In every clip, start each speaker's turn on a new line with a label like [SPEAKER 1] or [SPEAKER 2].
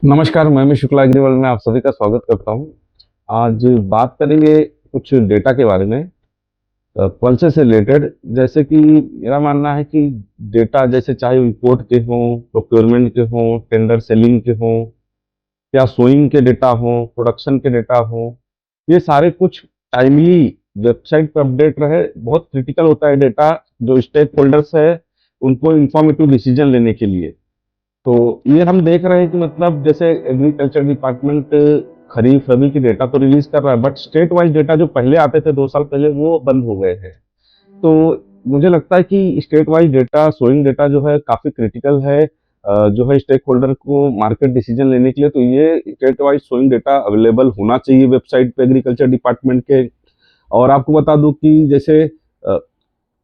[SPEAKER 1] नमस्कार, मैं अमित शुक्ला अग्रवाल में आप सभी का स्वागत करता हूं। आज बात करेंगे कुछ डेटा के बारे में, पल्सेस से रिलेटेड। जैसे कि मेरा मानना है कि डेटा जैसे चाहे इंपोर्ट के हों, प्रोक्योरमेंट के हों, टेंडर सेलिंग के हों या सोइंग के डेटा हों, प्रोडक्शन के डेटा हों, ये सारे कुछ टाइमली वेबसाइट पे अपडेट रहे। बहुत क्रिटिकल होता है डेटा, जो स्टेक होल्डर्स है उनको इंफॉर्मेटिव डिसीजन लेने के लिए। तो ये हम देख रहे हैं कि मतलब जैसे एग्रीकल्चर डिपार्टमेंट खरीफ रबी की डेटा तो रिलीज कर रहा है, बट स्टेट वाइज डेटा जो पहले आते थे 2 साल पहले वो बंद हो गए हैं। तो मुझे लगता है कि state wise data, sowing data जो है काफी क्रिटिकल है, जो है स्टेक होल्डर को मार्केट डिसीजन लेने के लिए। तो ये state wise sowing data available होना चाहिए वेबसाइट पे एग्रीकल्चर डिपार्टमेंट के। और आपको बता दूं कि जैसे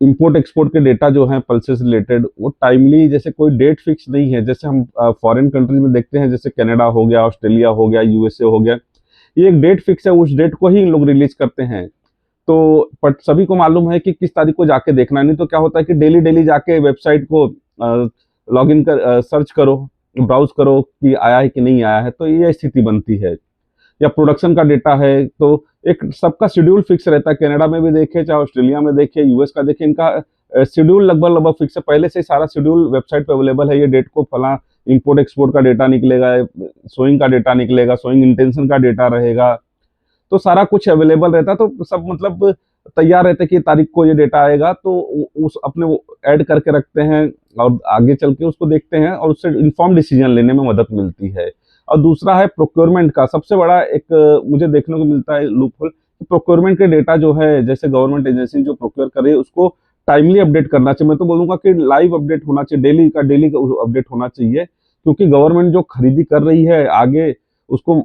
[SPEAKER 1] इंपोर्ट एक्सपोर्ट के डेटा जो है पल्सेस रिलेटेड, वो टाइमली, जैसे कोई डेट फिक्स नहीं है। जैसे हम फॉरेन कंट्रीज में देखते हैं, जैसे कनाडा हो गया, ऑस्ट्रेलिया हो गया, यूएसए हो गया, ये एक डेट फिक्स है, उस डेट को ही लोग रिलीज करते हैं। तो बट सभी को मालूम है कि किस तारीख को जाके देखना है। नहीं तो क्या होता है कि डेली डेली जाके वेबसाइट को लॉग इन कर, सर्च करो, ब्राउज करो कि आया है कि नहीं आया है, तो ये स्थिति बनती है। या प्रोडक्शन का डेटा है तो एक सबका शेड्यूल फिक्स रहता है। कनाडा में भी देखे, चाहे ऑस्ट्रेलिया में देखे, यूएस का देखे, इनका शेड्यूल लगभग लगभग फिक्स है। पहले से सारा शेड्यूल वेबसाइट पे अवेलेबल है। ये डेट को फला इंपोर्ट एक्सपोर्ट का डेटा निकलेगा, सोइंग का डेटा निकलेगा, सोइंग इंटेंशन का डेटा रहेगा, तो सारा कुछ अवेलेबल रहता है। तो सब मतलब तैयार रहते हैं कि तारीख को ये डेटा आएगा, तो उस अपने वो ऐड करके रखते हैं और आगे चल के उसको देखते हैं और उससे इन्फॉर्म डिसीजन लेने में मदद मिलती है। और दूसरा है प्रोक्योरमेंट का सबसे बड़ा एक मुझे देखने को मिलता है लूपहोल, कि प्रोक्योरमेंट के डेटा जो है, जैसे गवर्नमेंट एजेंसी जो प्रोक्योर कर रही है उसको टाइमली अपडेट करना चाहिए। मैं तो बोलूंगा कि लाइव अपडेट होना चाहिए, डेली का अपडेट होना चाहिए। क्योंकि गवर्नमेंट जो खरीदी कर रही है आगे, उसको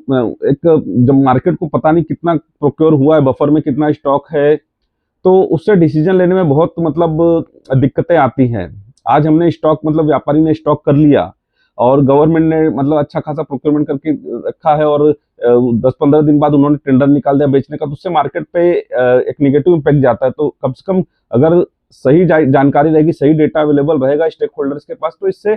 [SPEAKER 1] एक जब मार्केट को पता नहीं कितना प्रोक्योर हुआ है, बफर में कितना स्टॉक है, तो उससे डिसीजन लेने में बहुत मतलब दिक्कतें आती हैं। आज हमने स्टॉक, मतलब व्यापारी ने स्टॉक कर लिया और गवर्नमेंट ने मतलब अच्छा खासा प्रोक्योरमेंट करके रखा है, और 10-15 दिन बाद उन्होंने टेंडर निकाल दिया बेचने का, तो उससे मार्केट पे एक निगेटिव इम्पैक्ट जाता है। तो कम से कम अगर सही जानकारी रहेगी, सही डेटा अवेलेबल रहेगा स्टेक होल्डर्स के पास, तो इससे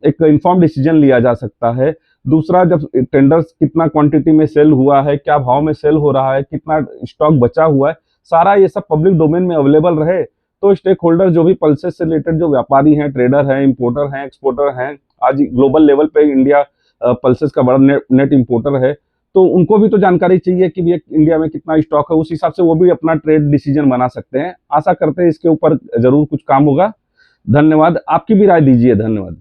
[SPEAKER 1] एक इन्फॉर्म डिसीजन लिया जा सकता है। दूसरा, जब टेंडर्स कितना क्वांटिटी में सेल हुआ है, क्या भाव में सेल हो रहा है, कितना स्टॉक बचा हुआ है, सारा ये सब पब्लिक डोमेन में अवेलेबल रहे, तो स्टेक होल्डर जो भी पल्सेस से रिलेटेड जो व्यापारी हैं, ट्रेडर हैं, इंपोर्टर हैं, एक्सपोर्टर हैं, आज ग्लोबल लेवल पे इंडिया पल्सेस का बड़ा नेट इंपोर्टर है, तो उनको भी तो जानकारी चाहिए कि भैया इंडिया में कितना स्टॉक है। उस हिसाब से वो भी अपना ट्रेड डिसीजन बना सकते हैं। आशा करते हैं इसके ऊपर जरूर कुछ काम होगा। धन्यवाद। आपकी भी राय दीजिए। धन्यवाद।